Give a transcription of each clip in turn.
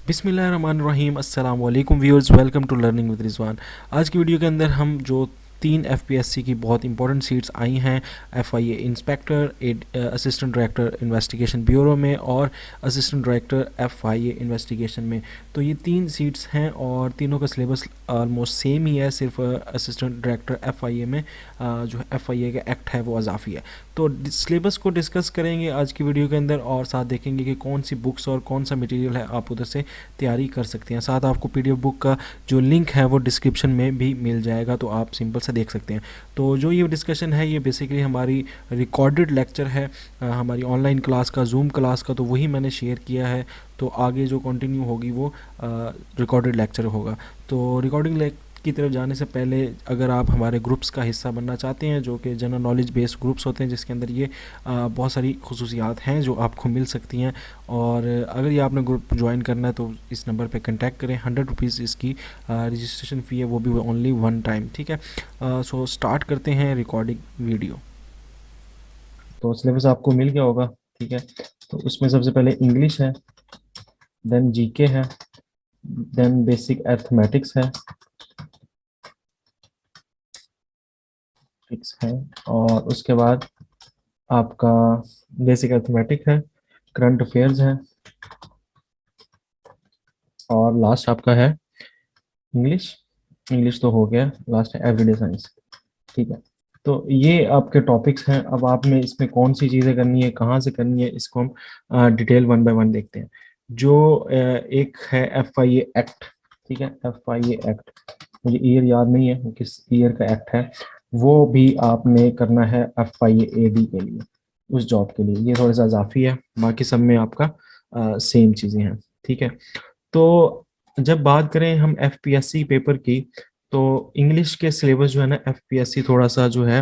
बिस्मिल्लाहिर्रहमानिर्रहीम अस्सलाम वालेकुम viewers, welcome to learning with Rizwan. आज की वीडियो के अंदर हम जो तीन एफपीएससी की बहुत इंपॉर्टेंट सीट्स आई हैं, FIA inspector, assistant director investigation bureau में और असिस्टेंट डायरेक्टर एफआईए इन्वेस्टिगेशन में, तो ये तीन सीट्स हैं और तीनों का सिलेबस ऑलमोस्ट सेम ही है। सिर्फ असिस्टेंट डायरेक्टर एफआईए में जो एफआईए का एक्ट है वो अजाफी है। तो सिलेबस को डिस्कस करेंगे आज की वीडियो के अंदर और साथ देखेंगे कि कौन सी बुक्स और कौन सा मटेरियल है आप उधर से तैयारी कर सकते हैं। साथ आपको पीडीएफ बुक का जो लिंक है वो डिस्क्रिप्शन में भी मिल जाएगा, तो आप सिंपल से देख सकते हैं। तो जो ये डिस्कशन है ये बेसिकली हमारी रिकॉर्डेड लेक्चर है, हमारी ऑनलाइन क्लास का, जूम क्लास का, तो वही मैंने शेयर किया है। तो आगे जो कंटिन्यू होगी वो रिकॉर्डेड लेक्चर होगा। तो रिकॉर्डिंग की तरफ जाने से पहले अगर आप हमारे ग्रुप्स का हिस्सा बनना चाहते हैं, जो कि जनरल नॉलेज बेस्ड ग्रुप्स होते हैं जिसके अंदर ये बहुत सारी खुसूसियात हैं जो आपको मिल सकती हैं, और अगर ये आपने ग्रुप ज्वाइन करना है तो इस नंबर पे कांटेक्ट करें। 100 रुपीज़ इसकी रजिस्ट्रेशन फ़ी है, वो भी ओनली वन टाइम, ठीक है। सो स्टार्ट करते हैं रिकॉर्डिंग वीडियो। तो सिलेबस आपको मिल गया होगा, ठीक है। तो उसमें सबसे पहले इंग्लिश है, देन जीके है, देन बेसिक अर्थमेटिक्स है, फिक्स है, और उसके बाद आपका बेसिक अर्थमेटिक है, करंट अफेयर्स है, और लास्ट आपका है इंग्लिश। इंग्लिश तो हो गया, लास्ट है एवरीडे साइंस, ठीक है। तो ये आपके टॉपिक्स हैं। अब आपने इसमें कौन सी चीज़ें करनी है, कहाँ से करनी है, इसको हम डिटेल वन बाय वन देखते हैं। जो एक है एफ आई ए एक्ट, ठीक है, एफ आई ए एक्ट, मुझे ईयर याद नहीं है वो किस ईयर का एक्ट है, वो भी आपने करना है एफ आई ए डी के लिए, उस जॉब के लिए। ये थोड़ा सा इजाफी है, बाकी सब में आपका सेम चीज़ें हैं, ठीक है। तो जब बात करें हम एफपीएससी पेपर की, तो इंग्लिश के सिलेबस जो है ना, एफपीएससी थोड़ा सा जो है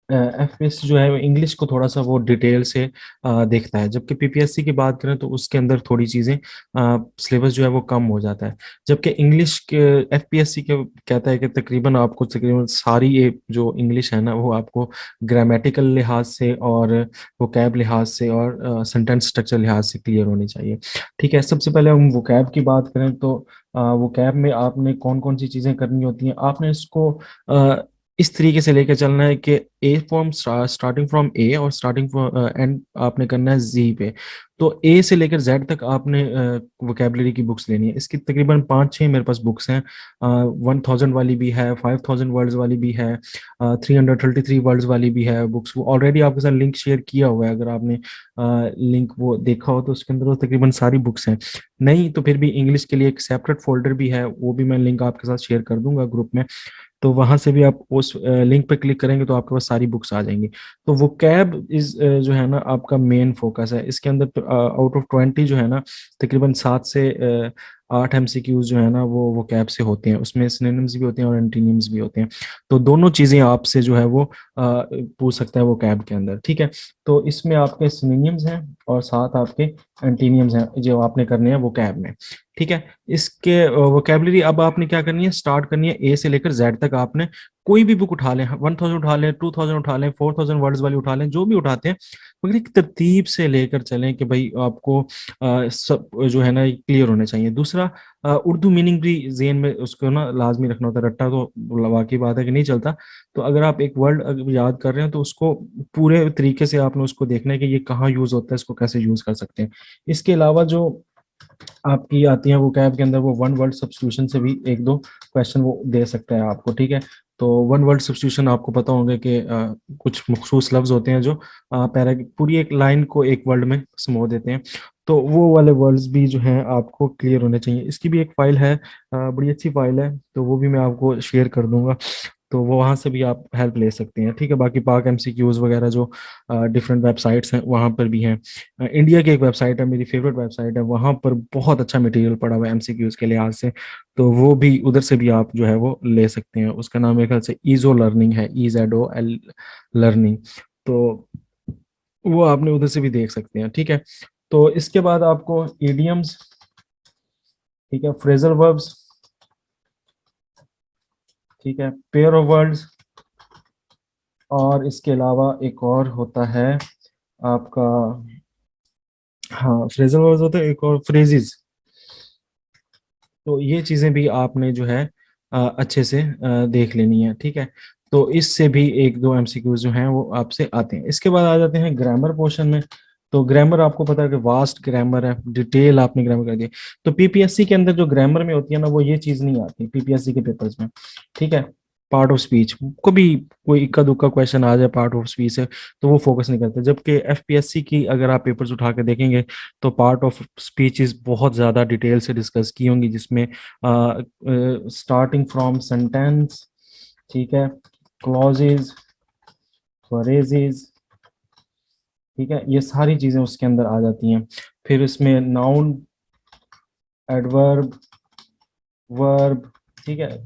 एफपीएससी जो है इंग्लिश को थोड़ा सा वो डिटेल से देखता है, जबकि पीपीएससी की बात करें तो उसके अंदर थोड़ी चीज़ें सिलेबस जो है वो कम हो जाता है। जबकि इंग्लिश के एफपीएससी के कहता है कि तकरीबन आपको तकरीबन सारी ये जो इंग्लिश है ना वो आपको ग्रामेटिकल लिहाज से और वोकैब लिहाज से और सेंटेंस स्ट्रक्चर लिहाज से क्लियर होनी चाहिए, ठीक है। सबसे पहले हम वोकैब की बात करें तो वोकैब में आपने कौन कौन सी चीज़ें करनी होती हैं। आपने इसको इस तरीके से लेकर चलना है कि ए फॉर्म स्टार्टिंग फ्रॉम ए और स्टार्टिंग एंड आपने करना है जी पे। तो ए से लेकर जेड तक आपने वोकेबलरी की बुक्स लेनी है। इसकी तकरीबन 5-6 मेरे पास बुक्स हैं। 1000 वाली भी है, 5000 वर्ड्स वाली भी है, 333 वर्ड्स वाली भी है बुक्स। वो ऑलरेडी आपके साथ लिंक शेयर किया हुआ है, अगर आपने लिंक वो देखा हो तो उसके अंदर वो तकरीबन सारी बुक्स हैं। नहीं तो फिर भी इंग्लिश के लिए एक सेपरेट फोल्डर भी है, वो भी मैं लिंक आपके साथ शेयर कर दूंगा ग्रुप में। तो वहां से भी आप उस लिंक पे क्लिक करेंगे तो आपके पास सारी बुक्स आ जाएंगी। तो वो कैब इज जो है ना आपका मेन फोकस है इसके अंदर। आउट ऑफ 20 जो है ना, तकरीबन 7 से 8 एमसीक्यूज जो है ना वो कैब से होते हैं। उसमें सिनोनिम्स भी होते हैं और एंटीनिम्स भी होते हैं। तो दोनों चीजें आपसे जो है वो पूछ सकता है वो कैब के अंदर, ठीक है। तो इसमें आपके सिनोनिम्स हैं और साथ आपके एंटीनियम्स हैं जो आपने करने हैं वो कैब में, ठीक है। इसके वोकेबलरी अब आपने क्या करनी है, स्टार्ट करनी है ए से लेकर जेड तक। आपने कोई भी बुक उठा लें, 1000 उठा लें, 2000 उठा लें, 4000 वर्ड्स वाली उठा लें, जो भी उठाते हैं, मगर एक तरतीब से लेकर चलें कि भाई आपको सब जो है ना क्लियर होने चाहिए। दूसरा, उर्दू मीनिंग भी जेन में उसको ना लाजमी रखना होता है। रट्टा तो वाकई बात है कि नहीं चलता। तो अगर आप एक वर्ड याद कर रहे हैं तो उसको पूरे तरीके से आपने उसको देखना है कि ये कहाँ यूज होता है, इसको कैसे यूज कर सकते हैं। इसके अलावा जो आपकी आती है वो कैब के अंदर, वो वन वर्ड सब्स्टिट्यूशन से भी एक दो क्वेश्चन वो दे सकता है आपको, ठीक है। तो वन वर्ड सब्स्टिट्यूशन आपको पता होंगे कि कुछ मखसूस लफ्ज होते हैं जो पैरा पूरी एक लाइन को एक वर्ड में समो देते हैं। तो वो वाले वर्ड्स भी जो हैं आपको क्लियर होने चाहिए। इसकी भी एक फाइल है, बड़ी अच्छी फाइल है, तो वो भी मैं आपको शेयर कर दूंगा। तो वो वहाँ से भी आप हेल्प ले सकते हैं, ठीक है। बाकी पाक एमसीक्यूज वगैरह जो डिफरेंट वेबसाइट्स हैं वहाँ पर भी हैं। इंडिया की एक वेबसाइट है, मेरी फेवरेट वेबसाइट है, वहाँ पर बहुत अच्छा मटेरियल पड़ा हुआ है एमसीक्यूज के लिहाज से। तो वो भी उधर से भी आप जो है वो ले सकते हैं। उसका नाम मेरे ख्याल से ईजो लर्निंग है, EZOL लर्निंग। तो वो आपने उधर से भी देख सकते हैं, ठीक है। तो इसके बाद आपको इडियम्स, ठीक है, फ्रेजल वर्ब्स, ठीक है, पेयर ऑफ वर्ड्स, और इसके अलावा एक और होता है आपका हाँ, फ्रेजल वर्ब्स होते हैं, एक और फ्रेजेस। तो ये चीजें भी आपने जो है अच्छे से देख लेनी है, ठीक है। तो इससे भी एक दो एमसीक्यूज जो हैं वो आपसे आते हैं। इसके बाद आ जाते हैं ग्रामर पोर्शन में। तो ग्रामर आपको पता है कि वास्ट ग्रामर है, डिटेल आपने ग्रामर कर दिया। तो पीपीएससी के अंदर जो ग्रामर में होती है ना, वो ये चीज नहीं आती पीपीएससी के पेपर्स में, ठीक है। पार्ट ऑफ स्पीच को भी कोई इक्का दुक्का क्वेश्चन आ जाए पार्ट ऑफ स्पीच से, तो वो फोकस नहीं करते। जबकि एफपीएससी की अगर आप पेपर्स उठा के देखेंगे, तो पार्ट ऑफ स्पीचेस बहुत ज़्यादा डिटेल से डिस्कस की होंगी, जिसमें स्टार्टिंग फ्रॉम सेंटेंस, ठीक है, क्लॉजेज, फ्रेजेस, ठीक है, ये सारी चीज़ें उसके अंदर आ जाती हैं। फिर इसमें नाउन, एडवर्ब, वर्ब, ठीक है।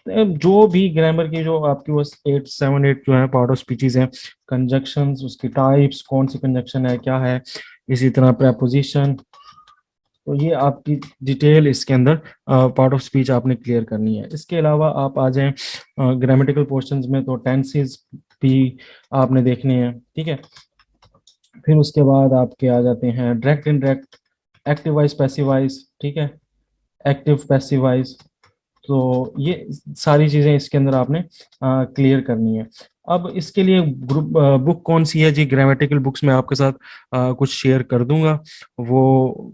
जो भी ग्रामर की जो आपकी वो 8 7 8 जो है पार्ट ऑफ स्पीचेस हैं, कंजक्शंस, उसकी टाइप्स, कौन सी कंजक्शन है क्या है, इसी तरह प्रेपोजिशन, तो ये आपकी डिटेल इसके अंदर पार्ट ऑफ स्पीच आपने क्लियर करनी है। इसके अलावा आप आ जाएं ग्रामेटिकल पोर्शंस में, तो टेंसेस भी आपने देखने हैं, ठीक है। फिर उसके बाद आपके आ जाते हैं direct indirect, active voice passive wise, ठीक है, एक्टिव पैसिव वाइज। तो ये सारी चीजें इसके अंदर आपने क्लियर करनी है। अब इसके लिए ग्रुप बुक कौन सी है जी, ग्रामेटिकल बुक्स में आपके साथ कुछ शेयर कर दूंगा, वो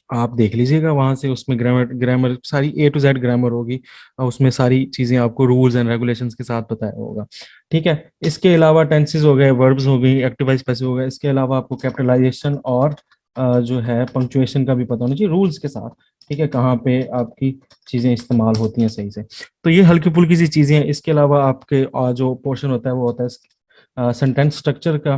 आप देख लीजिएगा वहां से। उसमें ग्रामर ग्रामर सारी A to Z ग्रामर होगी, और उसमें सारी चीजें आपको रूल्स एंड रेगुलेशंस के साथ बताया होगा, ठीक है। इसके अलावा टेंसेस हो गए, वर्ब्स हो गई, एक्टिव वाइज पैसिव हो गए। इसके अलावा आपको कैपिटलाइजेशन और जो है पंक्चुएशन का भी पता होना चाहिए रूल्स के साथ, ठीक है, कहाँ पे आपकी चीजें इस्तेमाल होती हैं सही से। तो ये हल्की फुल्की सी चीजें हैं। इसके अलावा आपके जो पोर्शन होता है वो होता है सेंटेंस स्ट्रक्चर का।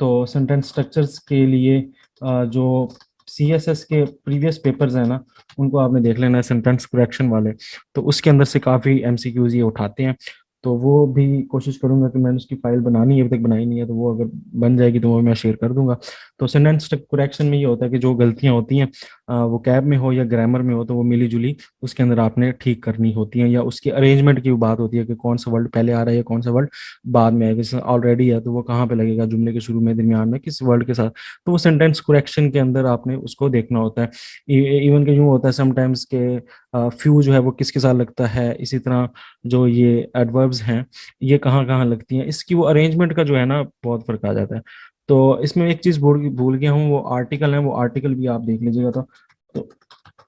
तो सेंटेंस स्ट्रक्चर्स के लिए जो सीएसएस के प्रीवियस पेपर्स हैं ना, उनको आपने देख लेना है, सेंटेंस करेक्शन वाले। तो उसके अंदर से काफ़ी एमसीक्यूज ये उठाते हैं। तो वो भी कोशिश करूंगा कि मैंने उसकी फाइल बनानी है, अभी तक बनाई नहीं है, तो वो अगर बन जाएगी तो वो मैं शेयर कर दूंगा। तो सेंटेंस करेक्शन में ये होता है कि जो गलतियां होती हैं वो कैब में हो या ग्रामर में हो, तो वो मिली जुली उसके अंदर आपने ठीक करनी होती हैं, या उसकी अरेंजमेंट की बात होती है कि कौन सा वर्ड पहले आ रहा है या कौन सा वर्ड बाद में आएगा। जैसे ऑलरेडी है तो वो कहाँ पे लगेगा, जुमले के शुरू में, दरमियान में, किस वर्ड के साथ। तो वो सेंटेंस करेक्शन के अंदर आपने उसको देखना होता है। इवन के यूं होता है समटाइम्स के फ्यू जो है वो किसके साथ लगता है, इसी तरह जो ये एडवर्ब्स हैं ये कहाँ कहाँ लगती हैं, इसकी वो अरेंजमेंट का जो है ना बहुत फर्क आ जाता है। तो इसमें एक चीज भूल भूल गया हूँ, वो आर्टिकल है, वो आर्टिकल भी आप देख लीजिएगा। तो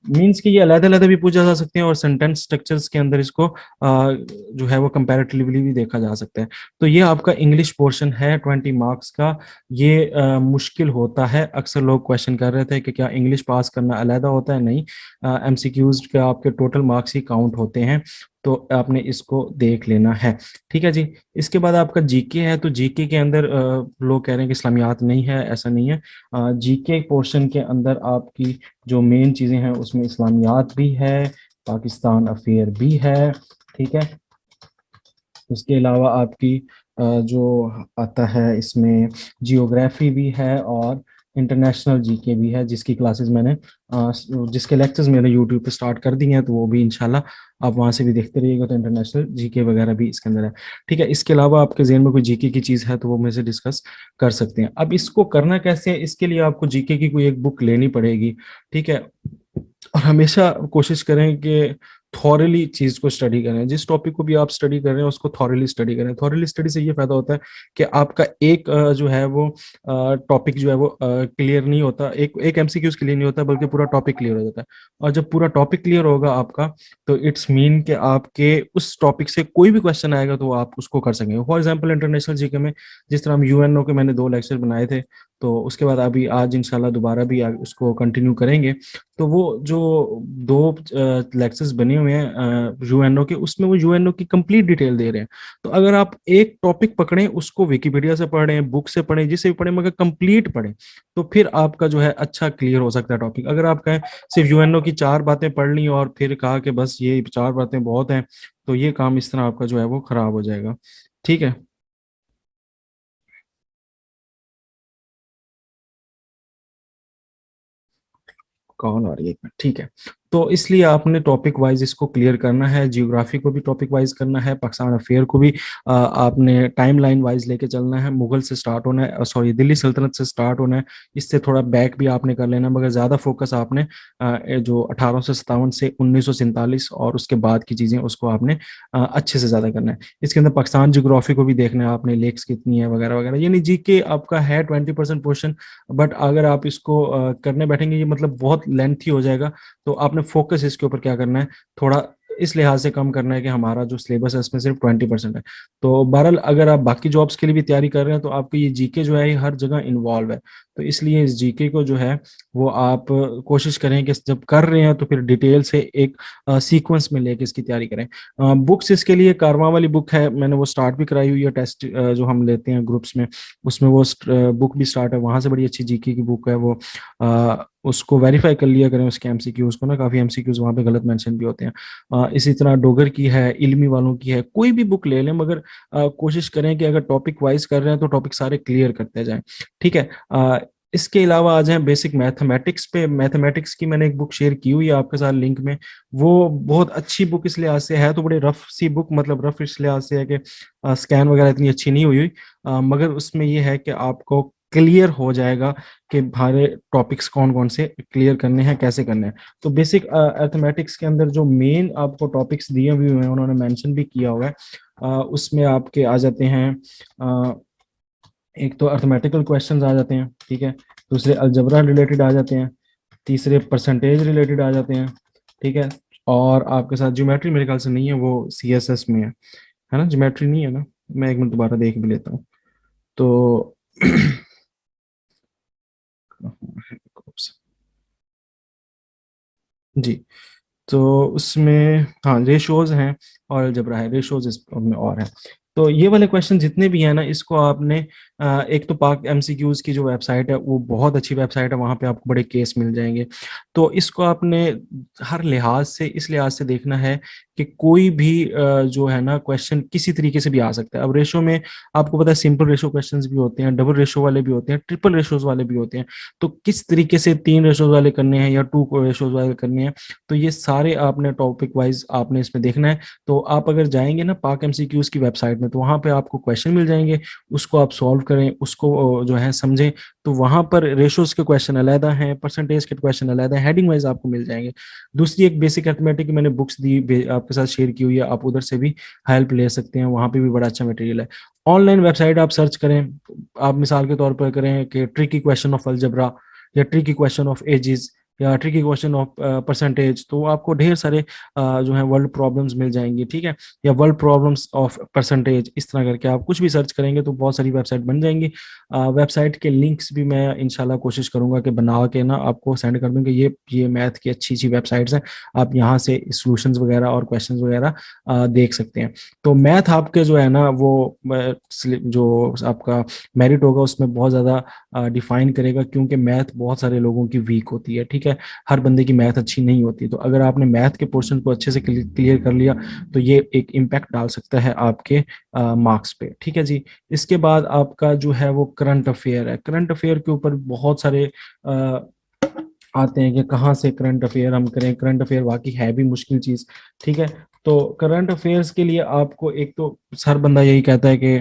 मीन्स कि ये अलग अलग भी पूछा जा सकते हैं, और सेंटेंस स्ट्रक्चर्स के अंदर इसको जो है वो कंपैरेटिवली भी देखा जा सकता है। तो ये आपका इंग्लिश पोर्शन है 20 मार्क्स का। ये मुश्किल होता है, अक्सर लोग क्वेश्चन कर रहे थे कि क्या इंग्लिश पास करना अलहदा होता है, नहीं, एमसीक्यूज के आपके टोटल मार्क्स ही काउंट होते हैं। तो आपने इसको देख लेना है, ठीक है जी। इसके बाद आपका जीके है। तो जीके के अंदर लोग कह रहे हैं कि इस्लामियात नहीं है, ऐसा नहीं है। जीके पोर्शन के अंदर आपकी जो मेन चीज़ें हैं उसमें इस्लामियात भी है, पाकिस्तान अफेयर भी है, ठीक है। उसके अलावा आपकी जो आता है इसमें जियोग्राफी भी है, और इंटरनेशनल जीके भी है, जिसकी क्लासेस मैंने जिसके लेक्चर्स मैंने यूट्यूब पे स्टार्ट कर दिए हैं, तो वो भी इंशाल्लाह आप वहाँ से भी देखते रहिएगा। तो इंटरनेशनल जीके वगैरह भी इसके अंदर है, ठीक है। इसके अलावा आपके जहन में कोई जीके की चीज़ है तो वो मेरे से डिस्कस कर सकते हैं। अब इसको करना कैसे है, इसके लिए आपको जीके की कोई एक बुक लेनी पड़ेगी, ठीक है। और हमेशा कोशिश करें कि थॉरली चीज को स्टडी करें। जिस टॉपिक को भी आप स्टडी कर रहे हैं उसको थॉरली स्टडी करें। थॉरली स्टडी से ये फायदा होता है कि आपका एक जो है वो टॉपिक जो है वो क्लियर नहीं होता, एक एक एमसीक्यूज क्लियर नहीं होता, बल्कि पूरा टॉपिक क्लियर हो जाता है। और जब पूरा टॉपिक क्लियर होगा आपका, तो इट्स मीन कि आपके उस टॉपिक से कोई भी क्वेश्चन आएगा तो आप उसको कर सकेंगे। फॉर एग्जाम्पल इंटरनेशनल जीके में जिस तरह हम यूएनओ के मैंने 2 लेक्चर बनाए थे, तो उसके बाद अभी आज इंशाल्लाह दोबारा भी उसको कंटिन्यू करेंगे। तो वो जो 2 लेक्चर्स बने हुए हैं यूएनओ के, उसमें वो यूएनओ की कंप्लीट डिटेल दे रहे हैं। तो अगर आप एक टॉपिक पकड़ें, उसको विकिपीडिया से पढ़ें, बुक से पढ़ें, जिससे भी पढ़ें, मगर कंप्लीट पढ़ें, तो फिर आपका जो है अच्छा क्लियर हो सकता है टॉपिक। अगर आप कहें सिर्फ यूएनओ की 4 बातें पढ़ ली और फिर कहा कि बस ये 4 बातें बहुत हैं, तो ये काम इस तरह आपका जो है वो खराब हो जाएगा, ठीक है। कॉल आ रही है एक मिनट, ठीक है। तो इसलिए आपने टॉपिक वाइज इसको क्लियर करना है, जियोग्राफी को भी टॉपिक वाइज करना है, पाकिस्तान अफेयर को भी आपने टाइम लाइन वाइज लेके चलना है। मुगल से स्टार्ट होना है, सॉरी दिल्ली सल्तनत से स्टार्ट होना है, इससे थोड़ा बैक भी आपने कर लेना है, मगर ज़्यादा फोकस आपने जो 1857 से 1947 और उसके बाद की चीज़ें उसको आपने अच्छे से ज़्यादा करना है। इसके अंदर पाकिस्तान जियोग्राफी को भी देखना है आपने, लेक्स कितनी है वगैरह वगैरह, यानी जीके आपका है 20% पोर्शन। बट अगर आप इसको करने बैठेंगे ये मतलब बहुत लेंथी हो जाएगा। तो आपने फोकस इसके ऊपर क्या करना है, थोड़ा इस लिहाज से कम करना है कि हमारा जो सिलेबस है उसमें सिर्फ 20% है। तो बहरहाल अगर आप बाकी जॉब्स के लिए भी तैयारी कर रहे हैं तो आपको ये जीके जो है ये हर जगह इन्वॉल्व है। तो इसलिए इस जीके को जो है वो आप कोशिश करें कि जब कर रहे हैं तो फिर डिटेल से एक सीक्वेंस में लेके इसकी तैयारी करें। बुक्स इसके लिए कारवां वाली बुक है, मैंने वो स्टार्ट भी कराई हुई है, टेस्ट जो हम लेते हैं ग्रुप्स में उसमें वो बुक भी स्टार्ट है, वहां से बड़ी अच्छी जीके की बुक है वो। उसको वेरीफाई कर लिया करें उसके एमसीक्यूज को ना, काफी एमसीक्यूज वहाँ पे गलत मेंशन भी होते हैं। इसी तरह डोगर की है, इल्मी वालों की है, कोई भी बुक ले लें, मगर कोशिश करें कि अगर टॉपिक वाइज कर रहे हैं तो टॉपिक सारे क्लियर करते जाएं। ठीक है। इसके अलावा आ जाए बेसिक मैथमेटिक्स पे। मैथमेटिक्स की मैंने एक बुक शेयर की हुई है आपके साथ लिंक में। वो बहुत अच्छी बुक इस लिहाज से है, तो बड़ी रफ सी बुक, मतलब रफ इस लिहाज से है कि स्कैन वगैरह इतनी अच्छी नहीं हुई हुई, मगर उसमें ये है कि आपको क्लियर हो जाएगा कि भारे टॉपिक्स कौन कौन से क्लियर करने हैं, कैसे करने हैं। तो बेसिक अर्थमेटिक्स के अंदर जो मेन आपको टॉपिक्स दिए हुए हैं उन्होंने मेंशन भी किया हुआ है। उसमें आपके आ जाते हैं एक तो अर्थमेटिकल क्वेश्चंस आ जाते हैं, ठीक है। दूसरे अलजबरा रिलेटेड आ जाते हैं। तीसरे परसेंटेज रिलेटेड आ जाते हैं, ठीक है। और आपके साथ ज्योमेट्री मेरे ख्याल से नहीं है, वो सीएसएस में है ना, ज्योमेट्री नहीं है ना। मैं एक मिनट दोबारा देख भी लेता हूँ। तो जी, तो उसमें हाँ रेशोज हैं और अलजबरा है, रेशोज इसमें और है। तो ये वाले क्वेश्चन जितने भी हैं ना, इसको आपने एक तो पाक एमसीक्यूज की जो वेबसाइट है वो बहुत अच्छी वेबसाइट है, वहाँ पे आपको बड़े केस मिल जाएंगे। तो इसको आपने हर लिहाज से, इस लिहाज से देखना है कि कोई भी जो है ना क्वेश्चन किसी तरीके से भी आ सकता है। अब रेशो में आपको पता है सिंपल रेशो क्वेश्चंस भी होते हैं, डबल रेशो वाले भी होते हैं, ट्रिपल रेशोज वाले भी होते हैं। तो किस तरीके से 3 रेशोज वाले करने हैं या 2 रेशोज वाले करने हैं, तो ये सारे आपने टॉपिक वाइज आपने इसमें देखना है। तो आप अगर जाएंगे ना पाक एमसीक्यूज की वेबसाइट में, तो वहां पे आपको क्वेश्चन मिल जाएंगे, उसको आप सॉल्व करें, उसको जो है समझें। तो वहां पर रेशोज के क्वेश्चन अलहदा हैं, परसेंटेज के क्वेश्चन अलहदा हैं, हेडिंग वाइज आपको मिल जाएंगे। दूसरी एक बेसिक अर्थमेटिक की मैंने बुक्स दी आपके साथ शेयर की हुई है, आप उधर से भी हेल्प ले सकते हैं, वहां पे भी बड़ा अच्छा मटेरियल है। ऑनलाइन वेबसाइट आप सर्च करें, आप मिसाल के तौर पर करें कि ट्रिकी क्वेश्चन ऑफ अलजबरा या ट्रिकी क्वेश्चन ऑफ एजिस या ट्रिकी क्वेश्चन ऑफ परसेंटेज, तो आपको ढेर सारे जो है वर्ल्ड प्रॉब्लम्स मिल जाएंगी, ठीक है। या वर्ल्ड प्रॉब्लम्स ऑफ परसेंटेज, इस तरह करके आप कुछ भी सर्च करेंगे तो बहुत सारी वेबसाइट बन जाएंगी। वेबसाइट के लिंक्स भी मैं इंशाल्लाह कोशिश करूंगा कि बना के ना आपको सेंड कर दूं कि ये मैथ की अच्छी अच्छी वेबसाइट्स हैं, आप यहाँ से सॉल्यूशंस वगैरह और क्वेश्चंस वगैरह देख सकते हैं। तो मैथ आपके जो है ना वो जो आपका मेरिट होगा उसमें बहुत ज़्यादा डिफाइन करेगा, क्योंकि मैथ बहुत सारे लोगों की वीक होती है, ठीक है। हर बंदे की मैथ अच्छी नहीं होती, तो अगर आपने मैथ के पोर्शन को अच्छे से क्लियर कर लिया तो ये एक इम्पैक्ट डाल सकता है आपके मार्क्स पे, ठीक है जी। इसके बाद आपका जो है वो करंट अफेयर है। करंट अफेयर के ऊपर बहुत सारे आते हैं कि कहाँ से करंट अफेयर हम करें। करंट अफेयर वाकई है भी मुश्किल चीज़, ठीक है। तो करंट अफेयर्स के लिए आपको एक तो हर बंदा यही कहता है कि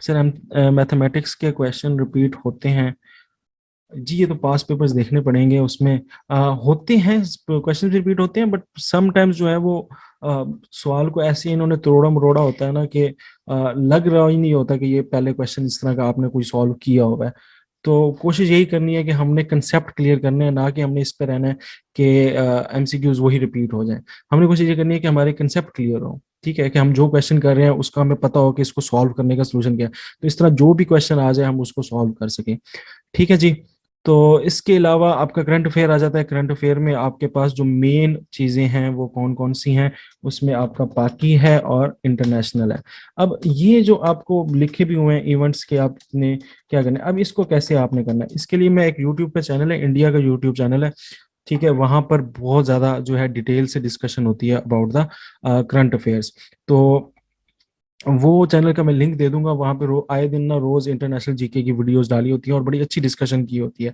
सर हम मैथमेटिक्स के क्वेश्चन रिपीट होते हैं। जी ये तो पास पेपर्स देखने पड़ेंगे, उसमें होते हैं क्वेश्चन रिपीट होते हैं, बट समटाइम्स जो है वो सवाल को ऐसे इन्होंने तोड़ा मरोड़ा होता है ना कि लग रहा ही नहीं होता कि ये पहले क्वेश्चन इस तरह का आपने कोई सॉल्व किया हुआ है। तो कोशिश यही करनी है कि हमने कंसेप्ट क्लियर करने हैं, ना कि हमने इस पर रहना है कि एमसीक्यूज वही रिपीट हो जाए। हमने कोशिश ये करनी है कि हमारे कंसेप्ट क्लियर हो, ठीक है, कि हम जो क्वेश्चन कर रहे हैं उसका हमें पता हो कि इसको सॉल्व करने का सोल्यूशन क्या है। तो इस तरह जो भी क्वेश्चन आ जाए हम उसको सॉल्व कर सकें, ठीक है जी। तो इसके अलावा आपका करंट अफेयर आ जाता है। करंट अफेयर में आपके पास जो मेन चीज़ें हैं वो कौन कौन सी हैं, उसमें आपका पाकी है और इंटरनेशनल है। अब ये जो आपको लिखे भी हुए हैं इवेंट्स के, आपने क्या करना है, अब इसको कैसे आपने करना है, इसके लिए मैं एक यूट्यूब पे चैनल है, इंडिया का यूट्यूब चैनल है, ठीक है। वहां पर बहुत ज़्यादा जो है डिटेल से डिस्कशन होती है अबाउट द करंट अफेयर्स। तो वो चैनल का मैं लिंक दे दूंगा। वहां पे आए दिन ना रोज इंटरनेशनल जीके की वीडियोस डाली होती है और बड़ी अच्छी डिस्कशन की होती है।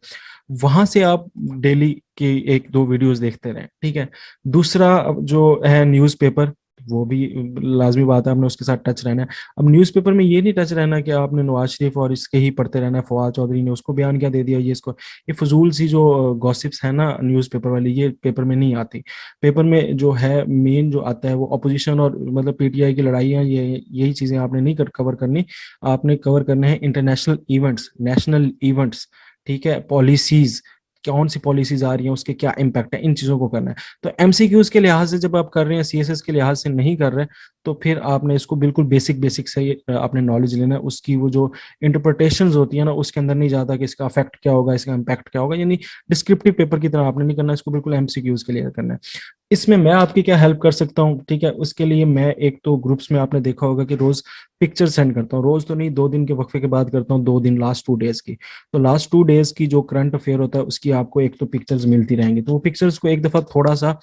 वहां से आप डेली के एक दो वीडियोस देखते रहें, ठीक है। दूसरा जो है न्यूज़पेपर, वो भी लाजमी बात है, आपने उसके साथ टच रहना है। अब न्यूज़पेपर में ये नहीं टच रहना कि आपने नवाज शरीफ और इसके ही पढ़ते रहना है, फवाद चौधरी ने उसको बयान क्या दे दिया, ये इसको, ये फजूल सी जो गॉसिप्स है ना न्यूज़पेपर वाली, ये पेपर में नहीं आती। पेपर में जो है मेन जो आता है वो अपोजिशन और मतलब पीटीआई की लड़ाइयाँ, ये यही चीजें आपने नहीं कवर करनी। आपने कवर करने हैं इंटरनेशनल इवेंट्स, नेशनल इवेंट्स, ठीक है, पॉलिसीज, कौन सी पॉलिसीज आ रही हैं, उसके क्या इम्पैक्ट है, इन चीजों को करना है। तो एमसीक्यूज के लिहाज से जब आप कर रहे हैं, सीएसएस के लिहाज से नहीं कर रहे हैं, तो फिर आपने इसको बिल्कुल बेसिक बेसिक से आपने नॉलेज लेना है। उसकी वो जो इंटरप्रिटेशंस होती है ना, उसके अंदर नहीं जाता कि इसका अफेक्ट क्या होगा, इसका इम्पैक्ट क्या होगा, यानी डिस्क्रिप्टिव पेपर की तरह आपने नहीं करना, इसको बिल्कुल एमसीक्यूज के लिए करना है। इसमें मैं आपकी क्या हेल्प कर सकता हूँ, ठीक है। उसके लिए मैं एक तो ग्रुप्स में आपने देखा होगा कि रोज पिक्चर सेंड करता हूँ, रोज तो नहीं, 2 दिन के वक्फे के बाद करता हूँ, 2 दिन, लास्ट 2 डेज की। तो लास्ट 2 डेज की जो करंट अफेयर होता है उसकी आपको एक तो पिक्चर्स मिलती रहेंगी, तो वो पिक्चर्स को एक दफा थोड़ा सा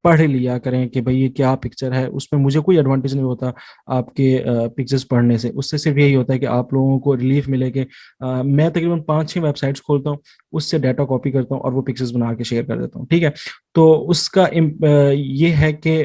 पढ़ लिया करें कि भाई ये क्या पिक्चर है। उसमें मुझे कोई एडवांटेज नहीं होता आपके पिक्चर्स पढ़ने से, उससे सिर्फ यही होता है कि आप लोगों को रिलीफ मिले कि मैं तकरीबन 5-6 वेबसाइट्स खोलता हूँ, उससे डाटा कॉपी करता हूँ और वो पिक्चर्स बना के शेयर कर देता हूँ, ठीक है। तो उसका ये है कि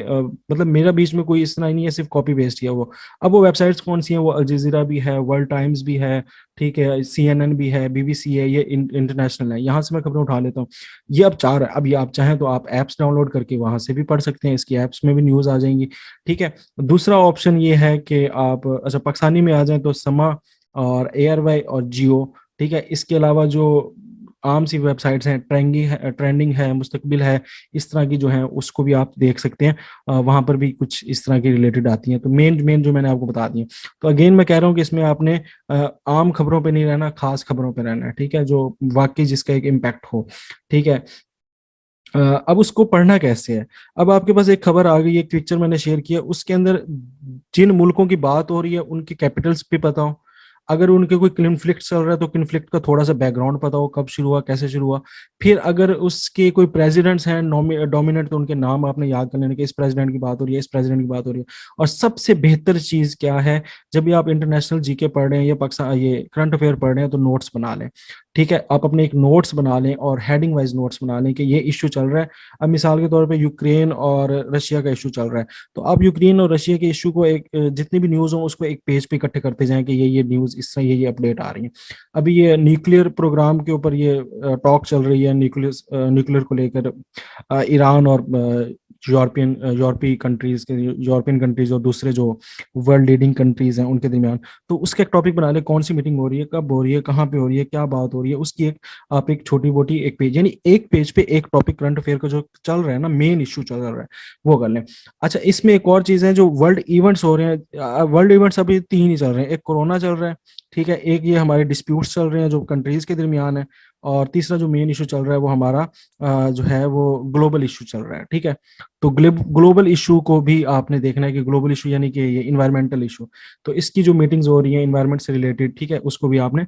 मतलब मेरा बीच में कोई इस तरह ही नहीं है सिर्फ कॉपी पेस्ट किया वो। अब वो वेबसाइट्स कौन सी हैं, वो अल जजीरा भी है, वर्ल्ड टाइम्स भी है, ठीक है, सीएनएन भी है, बीबीसी है, ये इंटरनेशनल है, यहाँ से मैं खबरें उठा लेता हूँ। ये अब 4 है। अब ये आप चाहें तो आप ऐप्स डाउनलोड करके वहां से भी पढ़ सकते हैं, इसकी ऐप्स में भी न्यूज आ जाएंगी, ठीक है। दूसरा ऑप्शन ये है कि आप अच्छा पाकिस्तानी में आ जाएं तो समा और एयरवाई और जियो, ठीक है। इसके अलावा जो आम सी वेबसाइट्स हैं, ट्रेंडिंग है, मुस्तकबिल है, इस तरह की जो है उसको भी आप देख सकते हैं। वहां पर भी कुछ इस तरह की रिलेटेड आती हैं, तो मेन मेन जो मैंने आपको बता दी है। तो अगेन मैं कह रहा हूँ कि इसमें आपने आम खबरों पे नहीं रहना, खास खबरों पे रहना है, ठीक है, जो वाकई जिसका एक इम्पैक्ट हो, ठीक है। अब उसको पढ़ना कैसे है। अब आपके पास एक खबर आ गई, एक पिक्चर मैंने शेयर किया, उसके अंदर जिन मुल्कों की बात हो रही है उनके कैपिटल्स भी पता हो। अगर उनके कोई कन्फ्लिक्ट चल रहा है तो कन्फ्लिक्ट का थोड़ा सा बैकग्राउंड पता हो, कब शुरू हुआ, कैसे शुरू हुआ। फिर अगर उसके कोई प्रेसिडेंट्स हैं डोमिनेंट, तो उनके नाम आपने याद कर लेने, कि इस प्रेसिडेंट की बात हो रही है, इस प्रेसिडेंट की बात हो रही है। और सबसे बेहतर चीज क्या है, जब भी आप इंटरनेशनल जीके पढ़ रहे हैं या पाकिस्तान ये करंट अफेयर पढ़ रहे हैं, तो नोट्स बना लें, ठीक है। आप अपने एक नोट्स बना लें और हेडिंग वाइज नोट्स बना लें कि ये इश्यू चल रहा है। अब मिसाल के तौर पे यूक्रेन और रशिया का इशू चल रहा है, तो आप यूक्रेन और रशिया के इशू को एक जितनी भी न्यूज़ हो उसको एक पेज पे इकट्ठे करते जाएं कि ये न्यूज़ इस तरह ये अपडेट आ रही है। अभी ये न्यूक्लियर प्रोग्राम के ऊपर ये टॉक चल रही है, न्यूक्लियर को लेकर ईरान और यूरोपीय कंट्रीज के, यूरोपियन कंट्रीज और दूसरे जो वर्ल्ड लीडिंग कंट्रीज हैं उनके दरमियान। तो उसका एक टॉपिक बना ले, कौन सी मीटिंग हो रही है, कब हो रही है, कहाँ पे हो रही है, क्या बात हो रही है, उसकी एक आप एक छोटी मोटी एक पेज, यानी एक पेज पे एक टॉपिक करंट अफेयर का जो चल रहा है ना, मेन इशू चल रहा है, वो कर लें। अच्छा, इसमें एक और चीज है, जो वर्ल्ड इवेंट्स हो रहे हैं, वर्ल्ड इवेंट्स अभी 3 ही चल रहे हैं, एक कोरोना चल रहा है, ठीक है, एक ये हमारे डिस्प्यूट्स चल रहे हैं जो कंट्रीज के दरमियान है, और तीसरा जो मेन इशू चल रहा है वो हमारा जो है वो ग्लोबल इशू चल रहा है, ठीक है। तो ग्लोबल इशू को भी आपने देखना है कि ग्लोबल इशू यानी कि ये इन्वायरमेंटल इशू, तो इसकी जो मीटिंग्स हो रही हैं इन्वायरमेंट से रिलेटेड, ठीक है, उसको भी आपने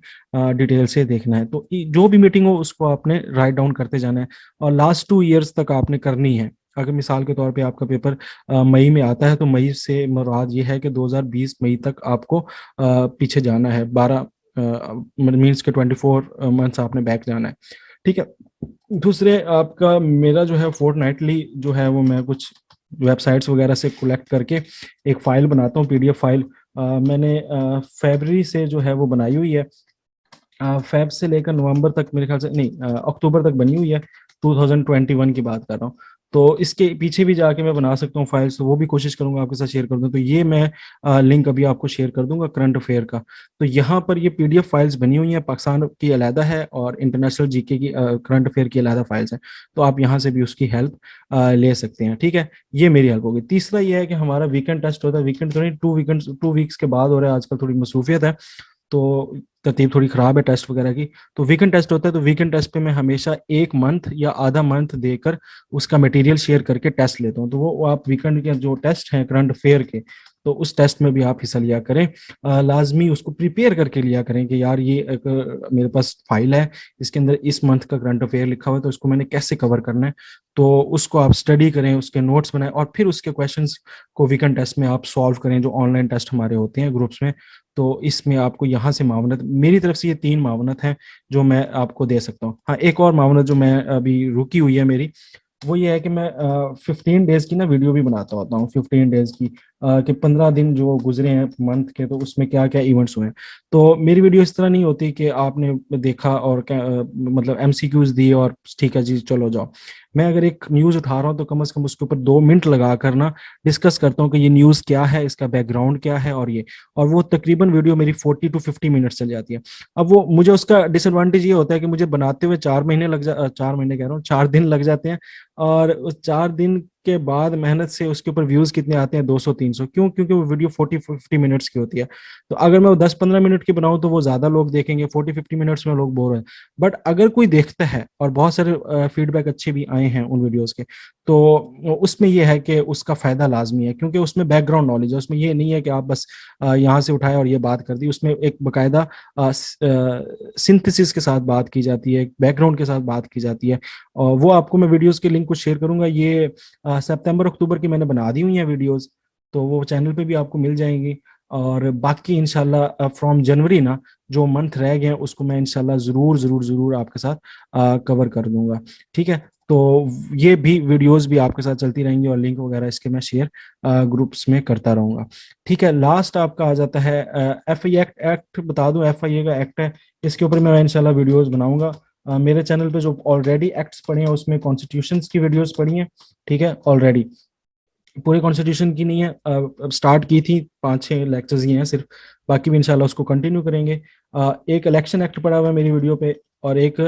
डिटेल से देखना है। तो जो भी मीटिंग हो उसको आपने राइट डाउन करते जाना है, और लास्ट 2 इयर्स तक आपने करनी है। अगर मिसाल के तौर पे आपका पेपर मई में आता है, तो मई से मुराद ये है कि 2020 मई तक आपको पीछे जाना है, 12 मीन्स के 24 मंथ्स आपने बैक जाना है, ठीक है। दूसरे आपका मेरा जो है फोर्टनाइटली जो है वो मैं कुछ वेबसाइट्स वगैरह से कलेक्ट करके एक फाइल बनाता हूँ, पीडीएफ फाइल। मैंने फरवरी से जो है वो बनाई हुई है, फेब से लेकर नवंबर तक, मेरे ख्याल से नहीं, अक्टूबर तक बनी हुई है, 2021 की बात कर रहा हूँ। तो इसके पीछे भी जाके मैं बना सकता हूँ फाइल्स, तो वो भी कोशिश करूंगा आपके साथ शेयर कर दूं। तो ये मैं लिंक अभी आपको शेयर कर दूंगा करंट अफेयर का। तो यहाँ पर ये पीडीएफ फाइल्स बनी हुई हैं, पाकिस्तान की अलहदा है और इंटरनेशनल जीके की करंट अफेयर की अलहदा फाइल्स हैं। तो आप यहाँ से भी उसकी हेल्प ले सकते हैं, ठीक है। ये मेरी हेल्प होगी। तीसरा ये है कि हमारा वीकेंड टेस्ट होता है, वीकेंड तो नहीं, 2 वीक्स के बाद हो रहा है, आजकल थोड़ी मसरूफियत है, तो तरतीब थोड़ी ख़राब है टेस्ट वगैरह की। तो वीकेंड टेस्ट होता है, तो वीकेंड टेस्ट पे मैं हमेशा 1 मंथ या आधा मंथ देकर उसका मटेरियल शेयर करके टेस्ट लेता हूँ। तो वो आप वीकेंड के जो टेस्ट हैं करंट अफेयर के, तो उस टेस्ट में भी आप हिस्सा लिया करें। लाजमी उसको प्रिपेयर करके लिया करें कि यार ये एक मेरे पास फाइल है, इसके अंदर इस मंथ का करंट अफेयर लिखा हुआ है, तो इसको मैंने कैसे कवर करना है। तो उसको आप स्टडी करें, उसके नोट्स बनाएं, और फिर उसके क्वेश्चंस को वीकेंड टेस्ट में आप सॉल्व करें, जो ऑनलाइन टेस्ट हमारे होते हैं ग्रुप्स में। तो इसमें आपको यहाँ से मावनत, मेरी तरफ से ये 3 मावनत हैं जो मैं आपको दे सकता हूँ। हाँ, एक और मावनत जो मैं अभी रुकी हुई है मेरी, वो ये है कि मैं 15 डेज की ना वीडियो भी बनाता होता हूँ, 15 डेज की, कि 15 दिन जो गुजरे हैं मंथ के, तो उसमें क्या क्या इवेंट्स हुए हैं। तो मेरी वीडियो इस तरह नहीं होती कि आपने देखा और क्या मतलब एमसीक्यूज दिए और ठीक है जी चलो जाओ। मैं अगर एक न्यूज उठा रहा हूँ तो कम से कम उसके ऊपर 2 मिनट लगा कर ना डिस्कस करता हूँ कि ये न्यूज क्या है, इसका बैकग्राउंड क्या है, और ये, और वो तकरीबन वीडियो मेरी 40 to 50 मिनट्स चल जाती है। अब वो मुझे उसका डिसएडवांटेज ये होता है कि मुझे बनाते हुए 4 महीने 4 महीने कह रहा हूँ, 4 दिन लग जाते हैं, और उस 4 दिन के बाद मेहनत से उसके ऊपर व्यूज कितने आते हैं, 200 300, क्यों? क्योंकि वो वीडियो 40 50 मिनट्स की होती है। तो अगर मैं वो 10 15 मिनट की बनाऊं तो वो ज्यादा लोग देखेंगे, 40 50 मिनट्स में लोग बोर हैं। बट अगर कोई देखता है, और बहुत सारे फीडबैक अच्छे भी आए हैं उन वीडियोस के, तो उसमें ये है कि उसका फायदा लाजमी है, क्योंकि उसमें बैकग्राउंड नॉलेज है। उसमें ये नहीं है कि आप बस यहाँ से उठाए और ये बात कर दी, उसमें एक बकायदा सिंथेसिस के साथ बात की जाती है, बैकग्राउंड के साथ बात की जाती है। और वो आपको मैं वीडियोस के लिंक कुछ शेयर करूंगा, ये सितंबर अक्टूबर की मैंने बना दी हुई है वीडियोस, तो वो चैनल पे भी आपको मिल जाएंगी। और बाकी इंशाल्लाह फ्रॉम जनवरी ना, जो मंथ रह गए हैं उसको मैं इंशाल्लाह जरूर जरूर जरूर आपके साथ कवर कर दूंगा। ठीक है, तो ये भी वीडियोस भी आपके साथ चलती रहेंगी, और लिंक वगैरह इसके मैं शेयर ग्रुप्स में करता रहूंगा। ठीक है, लास्ट आपका आ जाता है एफ आई एक्ट। एक्ट बता दूं, एफ आई ए का एक्ट है, इसके ऊपर मैं इंशाल्लाह वीडियोस बनाऊंगा। मेरे चैनल पे जो ऑलरेडी एक्ट्स पढ़े हैं उसमें कॉन्स्टिट्यूशंस की वीडियोस पढ़ी हैं, ठीक है, ऑलरेडी। पूरे कॉन्स्टिट्यूशन की नहीं है, अब स्टार्ट की थी, 5 6 लेक्चर्स ही हैं सिर्फ, बाकी भी इंशाल्लाह उसको कंटिन्यू करेंगे। एक इलेक्शन एक्ट पड़ा हुआ है मेरी वीडियो पे, और एक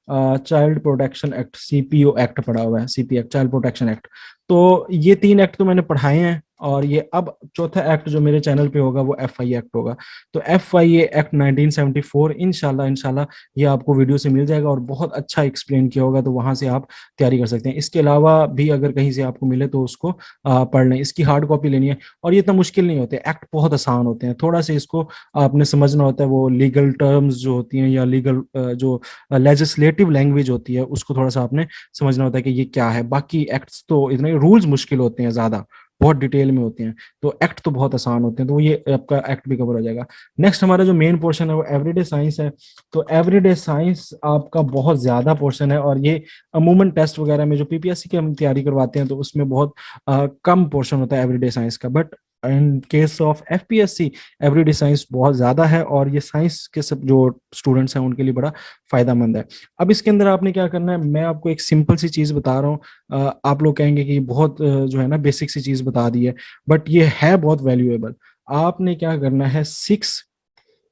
child protection act, CPO act पड़ा हुआ है, CP act, child protection act. तो ये 3 एक्ट तो मैंने पढ़ाए हैं, और ये अब चौथा एक्ट जो मेरे चैनल पे होगा वो एफ आई एक्ट होगा। तो एफ आई एक्ट 1974, इंशाल्लाह इंशाल्लाह ये आपको वीडियो से मिल जाएगा, और बहुत अच्छा एक्सप्लेन किया होगा, तो वहां से आप तैयारी कर सकते हैं। इसके अलावा भी अगर कहीं से आपको मिले तो उसको पढ़ लें, इसकी हार्ड कॉपी लेनी है। और ये इतना मुश्किल नहीं होते, एक्ट बहुत आसान होते हैं, थोड़ा सा इसको आपने समझना होता है, वो लीगल टर्म्स जो होती हैं, या लीगल जो लेजिस्लेटिव लैंग्वेज होती है, उसको थोड़ा सा आपने समझना होता है कि ये क्या है। बाकी एक्ट्स तो इतने रूल्स मुश्किल होते हैं, ज्यादा बहुत डिटेल में होते हैं, तो एक्ट तो बहुत आसान होते हैं, तो ये आपका एक्ट भी कवर हो जाएगा। नेक्स्ट हमारा जो मेन पोर्शन है वो एवरीडे साइंस है। तो एवरीडे साइंस आपका बहुत ज्यादा पोर्शन है, और ये अमूमन टेस्ट वगैरह में जो पीपीएससी की हम तैयारी करवाते हैं तो उसमें बहुत कम पोर्शन होता है एवरीडे साइंस का। But in case of FPSC everyday science बहुत ज्यादा है, और ये साइंस के सब जो स्टूडेंट्स हैं उनके लिए बड़ा फायदेमंद है। अब इसके अंदर आपने क्या करना है, मैं आपको एक सिंपल सी चीज बता रहा हूँ। आप लोग कहेंगे कि बहुत जो है ना बेसिक सी चीज बता दी है, बट ये है बहुत वैल्यूएबल। आपने क्या करना है, 6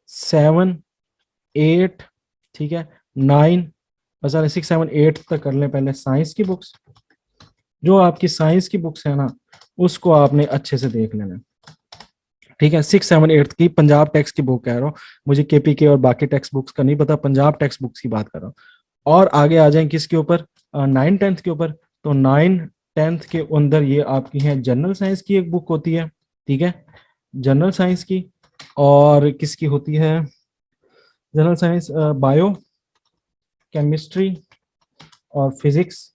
7 8, ठीक है, 9, बस 6 7 8 तक कर लें पहले साइंस की बुक्स। जो आपकी साइंस की बुक्स है ना, उसको आपने अच्छे से देख लेना है। ठीक है, 6 7 8 की पंजाब टेक्स्ट की बुक कह रहा हूँ, मुझे केपी के और बाकी टेक्स्ट बुक्स का नहीं पता, पंजाब टेक्स्ट बुक्स की बात कर रहा हूँ। और आगे आ जाएं किसके ऊपर, 9 10 के ऊपर। तो 9 10 के अंदर ये आपकी है जनरल साइंस की एक बुक होती है, ठीक है, जनरल साइंस की। और किसकी होती है जनरल साइंस, बायो, केमिस्ट्री और फिजिक्स,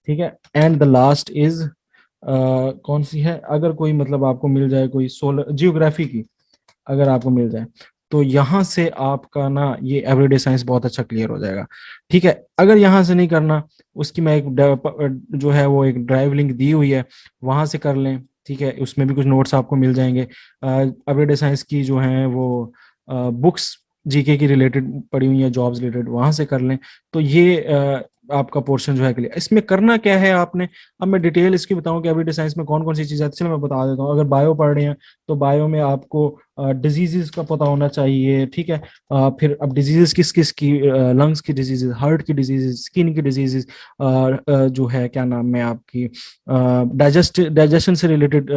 ठीक है। एंड द लास्ट इज कौन सी है, अगर कोई मतलब आपको मिल जाए कोई सोलर जियोग्राफी की, अगर आपको मिल जाए, तो यहाँ से आपका ना ये एवरीडे साइंस बहुत अच्छा क्लियर हो जाएगा। ठीक है, अगर यहाँ से नहीं करना, उसकी मैं एक जो है वो एक ड्राइव लिंक दी हुई है, वहां से कर लें। ठीक है, उसमें भी कुछ नोट्स आपको मिल जाएंगे, एवरीडे साइंस की जो है वो बुक्स जीके की रिलेटेड पड़ी हुई है, जॉब्स रिलेटेड, वहां से कर लें। तो ये आपका पोर्शन जो है क्लियर। इसमें करना क्या है आपने, अब मैं डिटेल इसकी बताऊं कि एवरीडे साइंस में कौन कौन सी चीजें आती है, चलो मैं बता देता हूँ। अगर बायो पढ़ रहे हैं तो बायो में आपको डिजीजेस का पता होना चाहिए, ठीक है। फिर अब डिजीजेस किस किस की, लंग्स की डिजीजेस, हार्ट की डिजीजेस, स्किन की डिजीजेस, जो है क्या नाम है आपकी, डाइजेशन से रिलेटेड,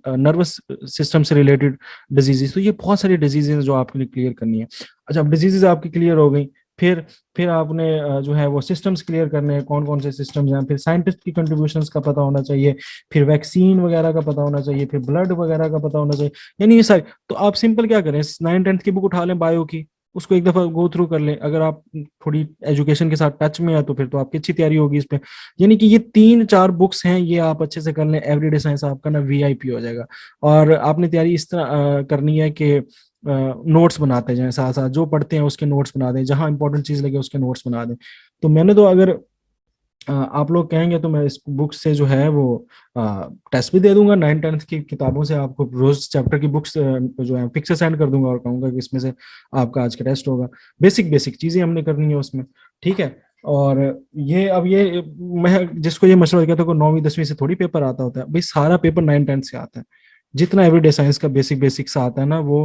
नर्वस सिस्टम से रिलेटेड डिजीजेस। तो ये बहुत सारी डिजीजेस जो आपके लिए क्लियर करनी है। अच्छा, अब डिजीजेस आपकी क्लियर हो गई, फिर फिर आपने जो है वो सिस्टम्स क्लियर करने हैं, कौन कौन से सिस्टम्स हैं, फिर साइंटिस्ट की कंट्रीब्यूशंस का पता होना चाहिए, फिर वैक्सीन वगैरह का पता होना चाहिए, फिर ब्लड वगैरह का पता होना चाहिए, यानी ये सारी। तो आप सिंपल क्या करें, 9th 10th की बुक उठा लें बायो की, उसको एक दफा गो थ्रू कर लें। अगर आप थोड़ी एजुकेशन के साथ टच में है तो फिर तो आपकी अच्छी तैयारी होगी इस पे। यानी कि ये 3 4 बुक्स हैं, ये आप अच्छे से कर लें, एवरीडे साइंस आपका ना वीआईपी हो जाएगा। और आपने तैयारी इस तरह करनी है कि नोट्स बनाते जाएं, साथ साथ जो पढ़ते हैं उसके नोट्स बना दें, जहां इंपॉर्टेंट चीज लगे उसके नोट्स बना दें। तो मैंने तो अगर आप लोग कहेंगे तो मैं इस बुक से जो है वो टेस्ट भी दे दूंगा, 9th 10th की किताबों से आपको रोज चैप्टर की बुक्स जो है पिक्चर सेंड कर दूंगा और कहूंगा कि इसमें से आपका आज का टेस्ट होगा। बेसिक बेसिक चीजें हमने करनी है उसमें, ठीक है। और ये अब ये मैं जिसको ये मशवरा कहता हूँ 9वीं 10वीं से थोड़ी पेपर आता होता है भाई, सारा पेपर 9th 10th से आता है। जितना एवरीडे साइंस का बेसिक बेसिक सा आता है ना वो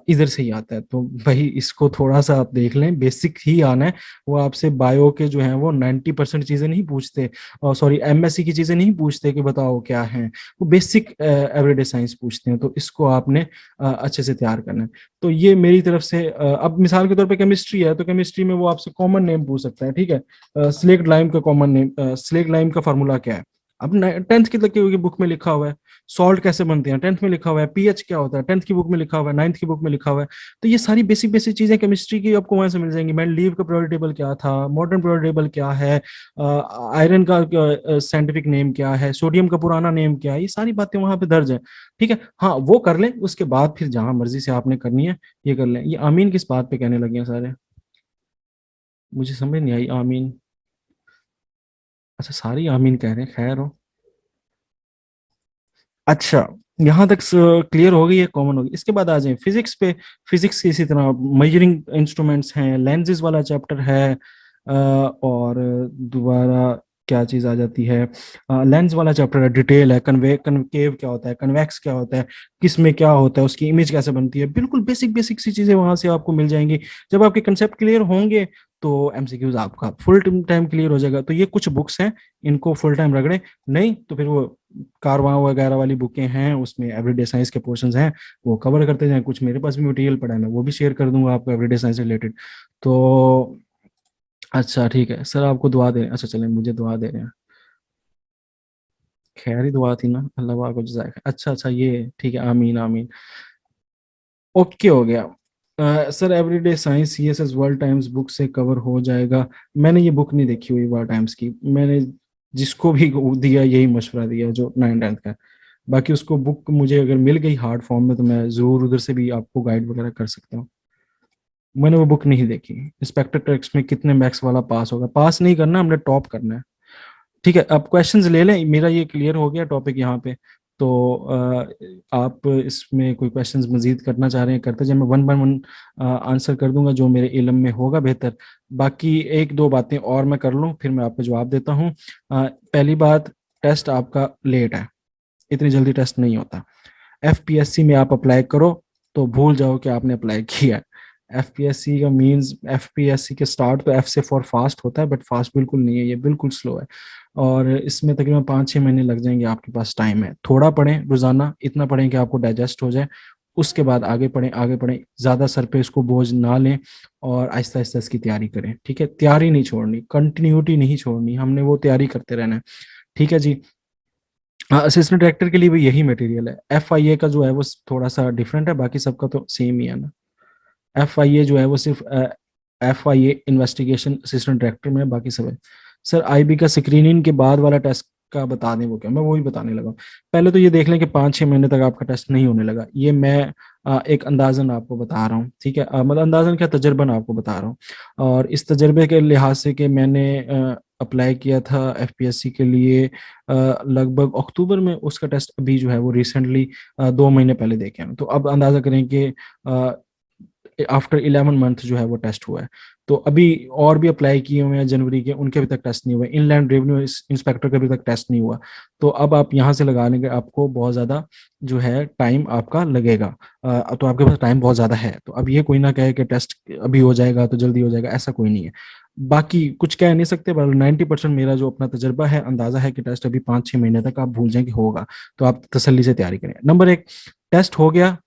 इधर से ही आता है। तो भाई इसको थोड़ा सा आप देख लें, बेसिक ही आना है। वो आपसे बायो के जो है वो 90% चीजें नहीं पूछते, और सॉरी एमएससी की चीजें नहीं पूछते कि बताओ क्या है, वो बेसिक एवरीडे साइंस पूछते हैं। तो इसको आपने अच्छे से तैयार करना है। तो ये मेरी तरफ से अब मिसाल के तौर पे केमिस्ट्री है, तो केमिस्ट्री में वो आपसे कॉमन नेम पूछ सकता है, ठीक है। स्लेक्ट लाइम का कॉमन नेम, स्लेक्ट लाइम का फार्मूला क्या है, अब 10th की तक की बुक में लिखा हुआ है। सॉल्ट कैसे बनते हैं 10th में लिखा हुआ है, पीएच क्या होता है 10th की बुक में लिखा हुआ है, 9th की बुक में लिखा हुआ है। तो ये सारी बेसिक बेसिक चीजें केमिस्ट्री की आपको वहां से मिल जाएंगी। मैंने लीव का पीरियोडिक टेबल क्या था, मॉडर्न पीरियोडिक टेबल क्या है, आयरन का साइंटिफिक नेम क्या है, सोडियम का पुराना नेम क्या है, ये सारी बातें वहां पे दर्ज है, ठीक है। हाँ वो कर लें, उसके बाद फिर जहां मर्जी से आपने करनी है ये कर लें। ये आमीन किस बात पे कहने लगे हैं सारे, मुझे समझ नहीं आई आमीन। अच्छा सारी आमीन कह रहे हैं, खैर हो। अच्छा यहाँ तक क्लियर हो गई है, कॉमन होगी। इसके बाद आ जाए फिजिक्स पे। फिजिक्स की इसी तरह मेजरिंग इंस्ट्रूमेंट्स हैं, लेंसेज वाला चैप्टर है, और दोबारा क्या चीज आ जाती है, लेंस वाला चैप्टर है, डिटेल है, कन्वेव क्या होता है, कन्वेक्स क्या होता है, किस में क्या होता है, उसकी इमेज कैसे बनती है, बिल्कुल बेसिक बेसिक सी चीजें वहां से आपको मिल जाएंगी। जब आपके कंसेप्ट क्लियर होंगे तो एमसीक्यूज आपका फुल टाइम क्लियर हो जाएगा। तो ये कुछ बुक्स हैं, इनको फुल टाइम रगड़े, नहीं तो फिर वो कारवां वगैरह वाली बुकें हैं, उसमें एवरीडे साइंस के पोर्शंस हैं, वो कवर करते जाएं। कुछ मेरे पास भी मटेरियल पड़ा है, मैं वो भी शेयर कर दूंगा आपको एवरीडे साइंस रिलेटेड। तो अच्छा ठीक है सर, आपको दुआ दे रहे हैं, अच्छा चलें मुझे दुआ दे रहे हैं। खैर ही दुआ थी ना, अल्लाह पाक को जज़ाए खैर। अच्छा अच्छा ये ठीक है, आमीन आमीन। ओके हो गया। Sir everyday science CSS world times book से कवर हो जाएगा। मैंने ये बुक नहीं देखी हुई वर्ल्ड टाइम्स की, मैंने जिसको भी दिया यही मशवरा दिया जो 9th 10th का है। बाकी उसको बुक मुझे अगर मिल गई हार्ड फॉर्म में तो मैं जरूर उधर से भी आपको गाइड वगैरह कर सकता हूँ। मैंने वो बुक नहीं देखी। इंस्पेक्टर टेक्स्ट में कितने मैक्स वाला पास होगा, पास नहीं करना, हमने टॉप करना है। ठीक है अब क्वेश्चंस ले लें, मेरा ये क्लियर हो गया टॉपिक यहाँ पे। तो आप इसमें कोई क्वेश्चंस मजीद करना चाह रहे हैं करते जाए, मैं वन बाय वन आंसर कर दूंगा जो मेरे इल्म में होगा बेहतर। बाकी एक दो बातें और मैं कर लूँ फिर मैं आपको जवाब देता हूँ। पहली बात, टेस्ट आपका लेट है, इतनी जल्दी टेस्ट नहीं होता। एफपीएससी में आप अप्लाई करो तो भूल जाओ कि आपने अप्लाई किया है। एफपीएससी का मींस, एफपीएससी के स्टार्ट तो एफ से फॉर फास्ट होता है, बट फास्ट बिल्कुल नहीं है, ये बिल्कुल स्लो है। और इसमें तकरीबन 5 6 महीने लग जाएंगे, आपके पास टाइम है। थोड़ा पढ़ें रोजाना, इतना पढ़ें कि आपको डाइजेस्ट हो जाए, उसके बाद आगे पढ़ें आगे पढ़ें, ज़्यादा सर पे इसको बोझ ना लें, और आहिस्ता आहिस्ता इसकी तैयारी करें, ठीक है। तैयारी नहीं छोड़नी, कंटिन्यूटी नहीं छोड़नी, हमने वो तैयारी करते रहना है, ठीक है जी। असिस्टेंट डायरेक्टर के लिए भी यही मटेरियल है। एफआईए का जो है वो थोड़ा सा डिफरेंट है, बाकी सबका तो सेम ही है ना। एफआईए जो है वो सिर्फ एफआईए इन्वेस्टिगेशन असिस्टेंट डायरेक्टर में है, बाकी सब है। सर आईबी का स्क्रीनिंग के बाद वाला टेस्ट का बता दें वो क्या, मैं वही बताने लगा। पहले तो ये देख लें कि 5 6 महीने तक आपका टेस्ट नहीं होने लगा, ये मैं एक अंदाजन आपको बता रहा हूँ, ठीक है। मतलब अंदाजन क्या, तजर्बन आपको बता रहा हूँ। और इस तजर्बे के लिहाज से कि मैंने अप्लाई किया था एफपीएससी के लिए लगभग अक्टूबर में, उसका टेस्ट अभी जो है वो रिसेंटली 2 महीने पहले देखे हैं। तो अब अंदाजा करें कि आफ्टर 11 मंथ जो है वो टेस्ट हुआ है। तो अभी और भी अप्लाई किए हुए हैं जनवरी के, उनके अभी तक टेस्ट नहीं हुए। इनलैंड रेवेन्यू इंस्पेक्टर का अभी तक टेस्ट नहीं हुआ। तो अब आप यहाँ से लगा लेंगे आपको बहुत ज़्यादा जो है टाइम आपका लगेगा। तो आपके पास टाइम बहुत ज़्यादा है, तो अब ये कोई ना कहे कि टेस्ट अभी हो जाएगा तो जल्दी हो जाएगा, ऐसा कोई नहीं है। बाकी कुछ कह नहीं सकते, पर 90% मेरा जो अपना तजर्बा है, अंदाजा है कि टेस्ट अभी 5 6 महीने तक आप भूल जाएं कि होगा। तो आप तसल्ली से तैयारी करें। नंबर 1, टेस्ट हो गया,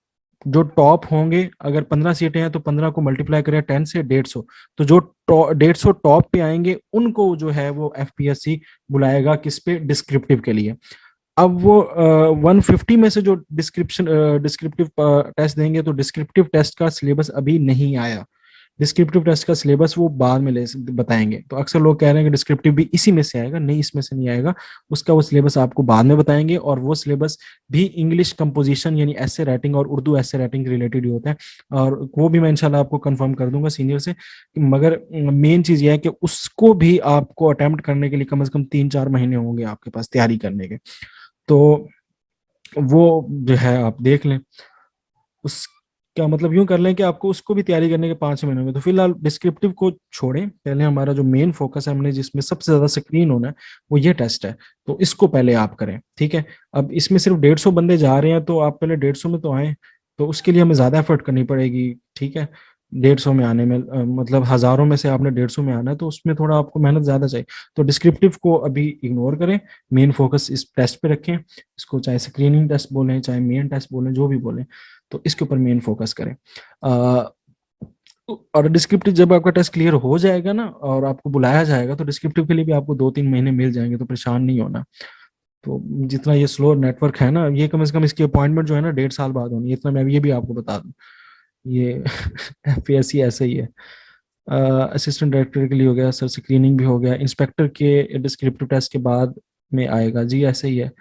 जो टॉप होंगे, अगर 15 सीटें हैं तो 15 को मल्टीप्लाई करें 10 से 150, तो जो 150 टॉप पे आएंगे उनको जो है वो एफपीएससी बुलाएगा, किस पे, डिस्क्रिप्टिव के लिए। अब वो 150 में से जो डिस्क्रिप्टिव टेस्ट देंगे, तो डिस्क्रिप्टिव टेस्ट का सिलेबस अभी नहीं आया। डिस्क्रिप्टिव टेस्ट का सिलेबस वो बाद में ले बताएंगे। तो अक्सर लोग कह रहे हैं कि डिस्क्रिप्टिव भी इसी में से आएगा, नहीं, इसमें से नहीं आएगा। उसका वो सिलेबस आपको बाद में बताएंगे, और वो सिलेबस भी इंग्लिश कंपोजिशन यानी ऐसे राइटिंग और उर्दू ऐसे राइटिंग रिलेटेड ही होता है। और वो भी मैं इंशाल्लाह आपको कंफर्म कर दूंगा सीनियर से। मगर मेन चीज ये है कि उसको भी आपको अटेम्प्ट करने के लिए कम से कम 3-4 महीने होंगे आपके पास तैयारी करने के। तो वो जो है आप देख लें। उसका मतलब यूं कर लें कि आपको उसको भी तैयारी करने के 5 महीने में। तो फिलहाल डिस्क्रिप्टिव को छोड़ें, पहले हमारा जो मेन फोकस है, हमने जिसमें सबसे ज्यादा स्क्रीन होना है, वो ये टेस्ट है। तो इसको पहले आप करें, ठीक है। अब इसमें सिर्फ 150 बंदे जा रहे हैं, तो आप पहले 150 में तो आए। तो उसके लिए हमें ज्यादा एफर्ट करनी पड़ेगी, ठीक है। 150 में आने में मतलब हजारों में से आपने 150 में आना है, तो उसमें थोड़ा आपको मेहनत ज्यादा चाहिए। तो डिस्क्रिप्टिव को अभी इग्नोर करें, मेन फोकस इस टेस्ट पे रखें। इसको चाहे स्क्रीनिंग टेस्ट बोलें, चाहे मेन टेस्ट बोलें, जो भी बोलें, तो इसके ऊपर मेन फोकस करें। अ, और डिस्क्रिप्टिव जब आपका टेस्ट क्लियर हो जाएगा ना, और आपको बुलाया जाएगा, तो डिस्क्रिप्टिव के लिए भी आपको 2-3 महीने मिल जाएंगे, तो परेशान नहीं होना। तो जितना ये स्लो नेटवर्क है ना, ये कम से कम इसकी अपॉइंटमेंट जो है ना 1.5 साल बाद होनी है, इतना मैं ये भी आपको बता दूं। ये एफपीएससी ऐसे ही है। असिस्टेंट डायरेक्टर के लिए हो गया सर, स्क्रीनिंग भी हो गया, इंस्पेक्टर के डिस्क्रिप्टिव टेस्ट के बाद में आएगा जी, ऐसे ही है।